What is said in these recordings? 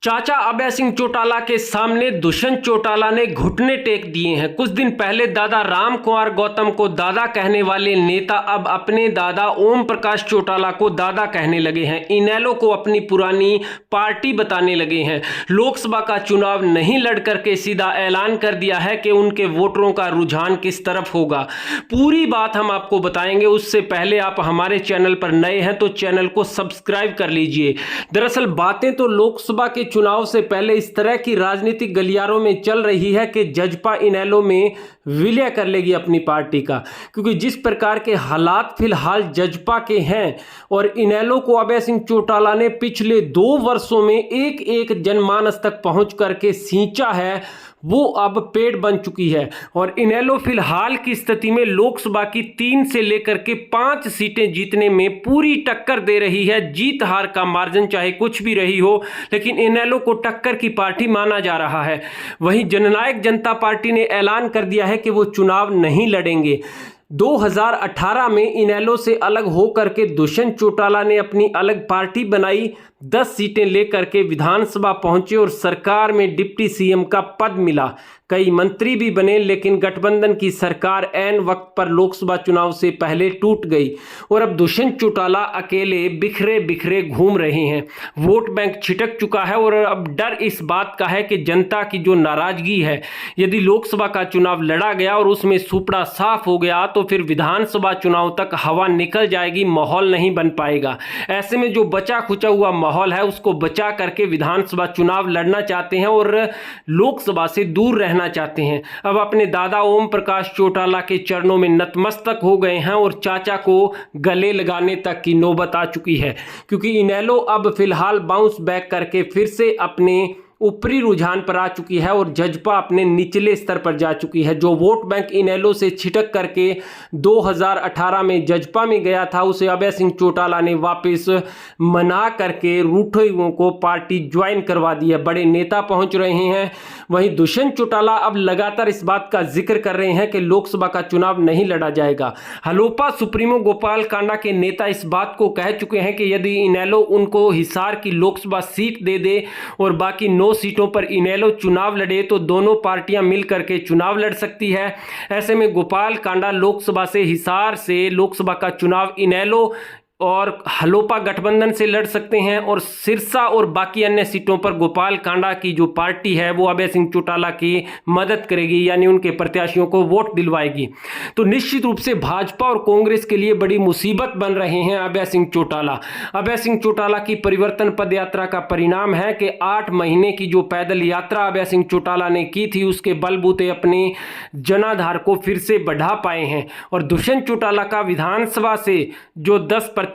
चाचा अभय सिंह चौटाला के सामने दुष्यंत चौटाला ने घुटने टेक दिए हैं। कुछ दिन पहले दादा राम कुंवर गौतम को दादा कहने वाले नेता अब अपने दादा ओम प्रकाश चौटाला को दादा कहने लगे हैं। इनेलो को अपनी पुरानी पार्टी बताने लगे हैं। लोकसभा का चुनाव नहीं लड़ करके सीधा ऐलान कर दिया है कि उनके वोटरों का रुझान किस तरफ होगा। पूरी बात हम आपको बताएंगे। उससे पहले आप हमारे चैनल पर नए हैं तो चैनल को सब्सक्राइब कर लीजिए। दरअसल बातें तो लोकसभा के चुनाव से पहले इस तरह की राजनीतिक गलियारों में चल रही है कि जजपा इनेलो में विलय कर लेगी अपनी पार्टी का, क्योंकि जिस प्रकार के हालात फिलहाल जजपा के हैं और इनेलो को अभय सिंह चौटाला ने पिछले 2 वर्षों में एक एक जनमानस तक पहुंच करके सींचा है, वो अब पेड़ बन चुकी है। और इनेलो फिलहाल की स्थिति में लोकसभा की 3 से लेकर के 5 सीटें जीतने में पूरी टक्कर दे रही है। जीत हार का मार्जिन चाहे कुछ भी रही हो, लेकिन इनेलो को टक्कर की पार्टी माना जा रहा है। वहीं जननायक जनता पार्टी ने ऐलान कर दिया है कि वो चुनाव नहीं लड़ेंगे। 2018 में इनेलो से अलग होकर के दुष्यंत चौटाला ने अपनी अलग पार्टी बनाई, 10 सीटें लेकर के विधानसभा पहुंचे और सरकार में डिप्टी सीएम का पद मिला। कई मंत्री भी बने, लेकिन गठबंधन की सरकार ऐन वक्त पर लोकसभा चुनाव से पहले टूट गई और अब दुष्यंत चौटाला अकेले बिखरे बिखरे घूम रहे हैं। वोट बैंक छिटक चुका है और अब डर इस बात का है कि जनता की जो नाराजगी है, यदि लोकसभा का चुनाव लड़ा गया और उसमें सुपड़ा साफ हो गया तो फिर विधानसभा चुनाव तक हवा निकल जाएगी, माहौल नहीं बन पाएगा। ऐसे में जो बचा खुचा हुआ माहौल है उसको बचा करके विधानसभा चुनाव लड़ना चाहते हैं और लोकसभा से दूर रहना चाहते हैं। अब अपने दादा ओम प्रकाश चौटाला के चरणों में नतमस्तक हो गए हैं और चाचा को गले लगाने तक की नौबत आ चुकी है, क्योंकि इनेलो अब फिलहाल बाउंस बैक करके फिर से अपने ऊपरी रुझान पर आ चुकी है और जजपा अपने निचले स्तर पर जा चुकी है। जो वोट बैंक इनेलो से छिटक करके 2018 में जजपा में गया था, उसे अभय सिंह चौटाला ने वापस मना करके रूठे हुओं को पार्टी ज्वाइन करवा दी है। बड़े नेता पहुंच रहे हैं। वहीं दुष्यंत चौटाला अब लगातार इस बात का जिक्र कर रहे हैं कि लोकसभा का चुनाव नहीं लड़ा जाएगा। हलोपा सुप्रीमो गोपाल कांडा के नेता इस बात को कह चुके हैं कि यदि इनेलो उनको हिसार की लोकसभा सीट दे दे और बाकी 9 सीटों पर इनेलो चुनाव लड़े तो दोनों पार्टियां मिलकर के चुनाव लड़ सकती है। ऐसे में गोपाल कांडा लोकसभा से हिसार से लोकसभा का चुनाव इनेलो और हलोपा गठबंधन से लड़ सकते हैं और सिरसा और बाकी अन्य सीटों पर गोपाल कांडा की जो पार्टी है वो अभय सिंह चौटाला की मदद करेगी, यानी उनके प्रत्याशियों को वोट दिलवाएगी। तो निश्चित रूप से भाजपा और कांग्रेस के लिए बड़ी मुसीबत बन रहे हैं अभय सिंह चौटाला। अभय सिंह चौटाला की परिवर्तन पद यात्रा का परिणाम है कि 8 महीने की जो पैदल यात्रा अभय सिंह चौटाला ने की थी, उसके बलबूते अपने जनाधार को फिर से बढ़ा पाए हैं। और दुष्यंत चौटाला का विधानसभा से जो 10 प्रत्याशी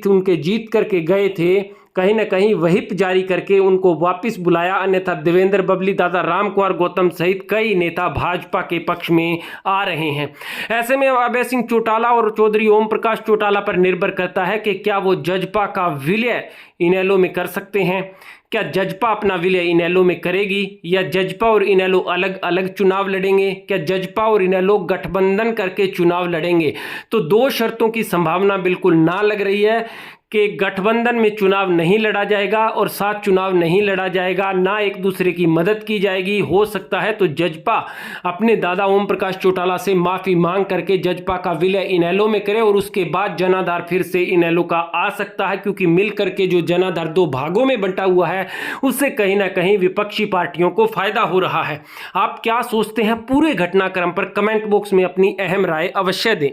उनके जीत करके गए थे, कहीं ना कहीं व्हिप जारी करके उनको वापस बुलाया, अन्यथा देवेंद्र बबली, दादा राम कुंवर गौतम सहित कई नेता भाजपा के पक्ष में आ रहे हैं। ऐसे में अभय सिंह चौटाला और चौधरी ओम प्रकाश चौटाला पर निर्भर करता है कि क्या वो जजपा का विलय इनेलो में कर सकते हैं। क्या जजपा अपना विलय इनेलो में करेगी या जजपा और इनेलो अलग अलग चुनाव लड़ेंगे? क्या जजपा और इनेलो गठबंधन करके चुनाव लड़ेंगे? तो 2 शर्तों की संभावना बिल्कुल ना लग रही है कि गठबंधन में चुनाव नहीं लड़ा जाएगा और साथ चुनाव नहीं लड़ा जाएगा, ना एक दूसरे की मदद की जाएगी। हो सकता है तो जजपा अपने दादा ओम प्रकाश चौटाला से माफ़ी मांग करके जजपा का विलय इनेलो में करे और उसके बाद जनाधार फिर से इनेलो का आ सकता है, क्योंकि मिल करके जो जनाधार 2 भागों में बंटा हुआ है उससे कहीं ना कहीं विपक्षी पार्टियों को फायदा हो रहा है। आप क्या सोचते हैं पूरे घटनाक्रम पर? कमेंट बॉक्स में अपनी अहम राय अवश्य दें।